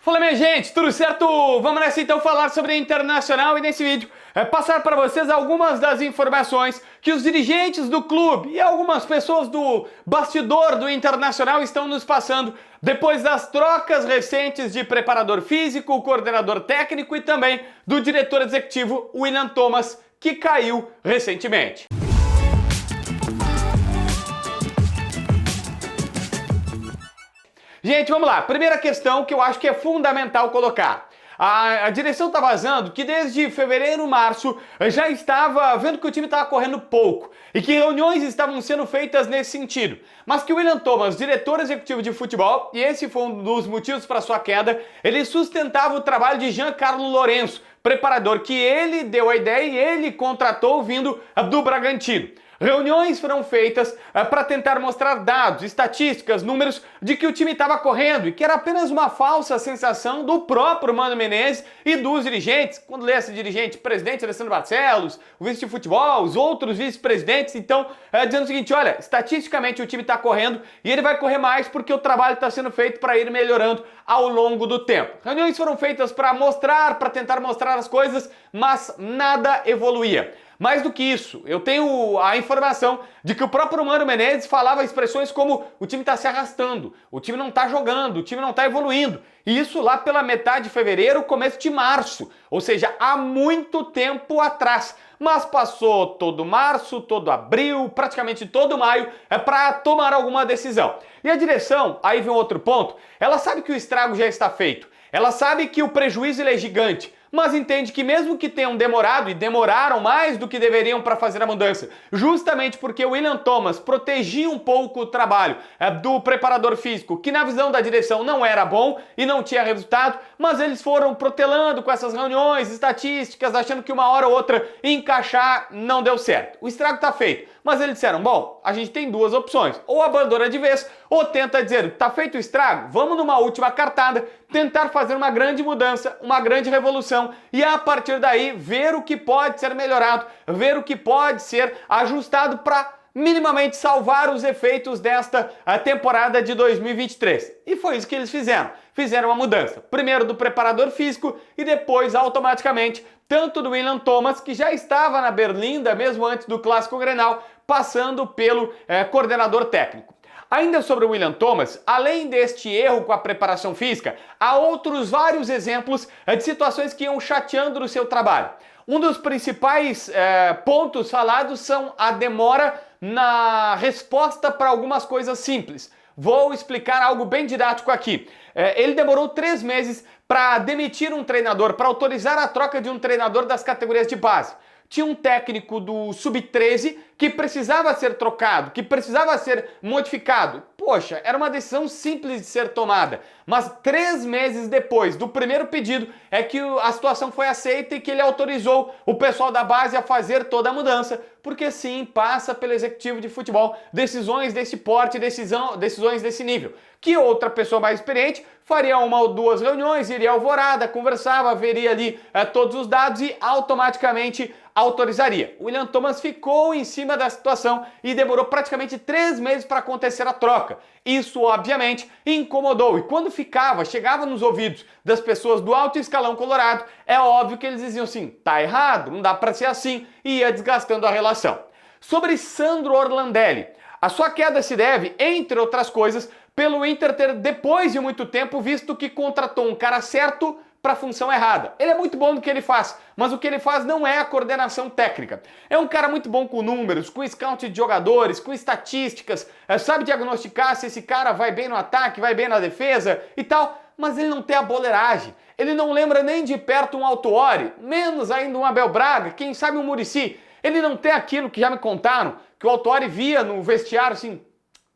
Fala minha gente, tudo certo? Vamos nessa então falar sobre a Internacional e nesse vídeo passar para vocês algumas das informações que os dirigentes do clube e algumas pessoas do bastidor do Internacional estão nos passando depois das trocas recentes de preparador físico, coordenador técnico e também do diretor executivo William Thomas, que caiu recentemente. Gente, vamos lá. Primeira questão que eu acho que é fundamental colocar. A direção está vazando que desde fevereiro, março, já estava vendo que o time estava correndo pouco e que reuniões estavam sendo feitas nesse sentido. Mas que o William Thomas, diretor executivo de futebol, e esse foi um dos motivos para sua queda, ele sustentava o trabalho de Giancarlo Lourenço, preparador que ele deu a ideia e ele contratou vindo do Bragantino. Reuniões foram feitas para tentar mostrar dados, estatísticas, números de que o time estava correndo e que era apenas uma falsa sensação do próprio Mano Menezes e dos dirigentes. Quando lê esse dirigente, presidente Alessandro Barcelos, o vice de futebol, os outros vice-presidentes, então dizendo o seguinte, olha, estatisticamente o time está correndo e ele vai correr mais porque o trabalho está sendo feito para ir melhorando ao longo do tempo. Reuniões foram feitas para mostrar, para tentar mostrar as coisas, mas nada evoluía. Mais do que isso, eu tenho a informação de que o próprio Mano Menezes falava expressões como o time está se arrastando, o time não está jogando, o time não está evoluindo. E isso lá pela metade de fevereiro, começo de março, ou seja, há muito tempo atrás. Mas passou todo março, todo abril, praticamente todo maio para tomar alguma decisão. E a direção, aí vem outro ponto, ela sabe que o estrago já está feito, ela sabe que o prejuízo é gigante, mas entende que mesmo que tenham demorado, e demoraram mais do que deveriam para fazer a mudança, justamente porque o William Thomas protegia um pouco o trabalho do preparador físico, que na visão da direção não era bom e não tinha resultado, mas eles foram protelando com essas reuniões, estatísticas, achando que uma hora ou outra encaixar não deu certo. O estrago está feito, mas eles disseram, bom, a gente tem duas opções, ou abandona de vez, ou tenta dizer, tá feito o estrago, vamos numa última cartada, tentar fazer uma grande mudança, uma grande revolução e a partir daí ver o que pode ser melhorado, ver o que pode ser ajustado para minimamente salvar os efeitos desta temporada de 2023. E foi isso que eles fizeram. Fizeram uma mudança. Primeiro do preparador físico e depois automaticamente tanto do William Thomas, que já estava na Berlinda mesmo antes do Clássico Grenal, passando pelo coordenador técnico. Ainda sobre o William Thomas, além deste erro com a preparação física, há outros vários exemplos de situações que iam chateando o seu trabalho. Um dos principais pontos falados são a demora na resposta para algumas coisas simples. Vou explicar algo bem didático aqui. Ele demorou 3 meses para demitir um treinador, para autorizar a troca de um treinador das categorias de base. Tinha um técnico do Sub-13 que precisava ser trocado, que precisava ser modificado. Poxa, era uma decisão simples de ser tomada. Mas 3 meses depois do primeiro pedido é que a situação foi aceita e que ele autorizou o pessoal da base a fazer toda a mudança. Porque sim, passa pelo executivo de futebol decisões desse porte, decisões desse nível. Que outra pessoa mais experiente faria 1 ou 2 reuniões, iria à alvorada, conversava, veria ali todos os dados e automaticamente autorizaria. O William Thomas ficou em cima da situação e demorou praticamente 3 meses para acontecer a troca. Isso, obviamente, incomodou. E quando chegava nos ouvidos das pessoas do alto escalão colorado, é óbvio que eles diziam assim, tá errado, não dá para ser assim, e ia desgastando a relação. Sobre Sandro Orlandelli, a sua queda se deve, entre outras coisas, pelo Inter ter, depois de muito tempo, visto que contratou um cara certo para a função errada. Ele é muito bom no que ele faz, mas o que ele faz não é a coordenação técnica. É um cara muito bom com números, com scout de jogadores, com estatísticas, sabe diagnosticar se esse cara vai bem no ataque, vai bem na defesa e tal, mas ele não tem a boleiragem. Ele não lembra nem de perto um Autuori, menos ainda um Abel Braga, quem sabe um Muricy. Ele não tem aquilo que já me contaram, que o Autuori via no vestiário assim,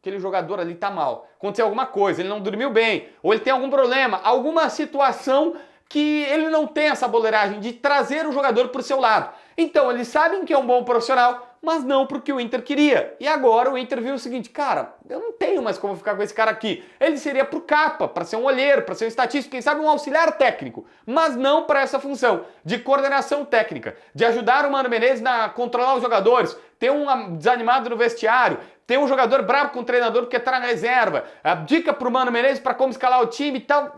aquele jogador ali tá mal, aconteceu alguma coisa, ele não dormiu bem, ou ele tem algum problema, alguma situação que ele não tem essa boleiragem de trazer o jogador para o seu lado. Então eles sabem que é um bom profissional, mas não porque o Inter queria. E agora o Inter viu o seguinte, cara, eu não tenho mais como ficar com esse cara aqui. Ele seria pro capa, para ser um olheiro, para ser um estatístico, quem sabe um auxiliar técnico, mas não para essa função de coordenação técnica, de ajudar o Mano Menezes a controlar os jogadores, ter um desanimado no vestiário, tem um jogador bravo com o treinador porque tá na reserva, a dica pro Mano Menezes para como escalar o time e tal,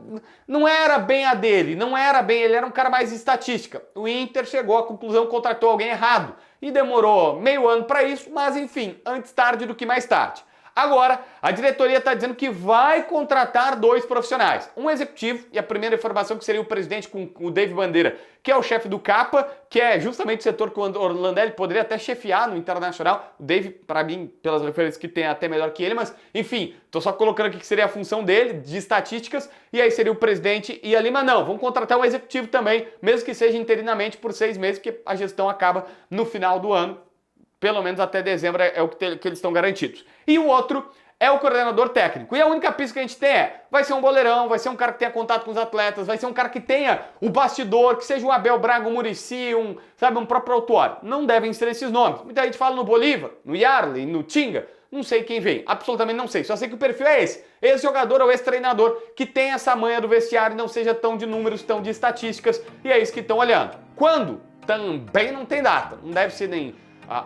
não era bem a dele, não era bem, ele era um cara mais estatística. O Inter chegou à conclusão, contratou alguém errado e demorou meio ano para isso, mas enfim, antes tarde do que mais tarde. Agora, a diretoria está dizendo que vai contratar 2 profissionais, um executivo e a primeira informação que seria o presidente com o David Bandeira, que é o chefe do Capa, que é justamente o setor que o Orlandelli poderia até chefiar no Internacional. O David, para mim, pelas referências que tem, é até melhor que ele, mas enfim, tô só colocando aqui que seria a função dele, de estatísticas, e aí seria o presidente e a Lima não, vão contratar um executivo também, mesmo que seja interinamente por 6 meses, porque a gestão acaba no final do ano. Pelo menos até dezembro é o que eles estão garantidos. E o outro é o coordenador técnico. E a única pista que a gente tem vai ser um boleirão, vai ser um cara que tenha contato com os atletas, vai ser um cara que tenha o bastidor, que seja um Abel Braga, um Muricy, um próprio Autuori. Não devem ser esses nomes. Muita gente fala no Bolívar, no Yarley, no Tinga. Não sei quem vem, absolutamente não sei. Só sei que o perfil é esse. Esse jogador ou esse treinador que tem essa manha do vestiário e não seja tão de números, tão de estatísticas. E é isso que estão olhando. Quando? Também não tem data. Não deve ser nem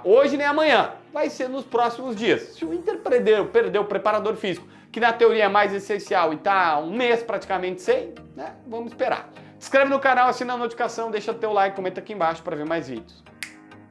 hoje nem amanhã, vai ser nos próximos dias. Se o Inter perdeu o preparador físico, que na teoria é mais essencial e tá um mês praticamente sem, né? Vamos esperar. Se inscreve no canal, assina a notificação, deixa teu like, comenta aqui embaixo para ver mais vídeos.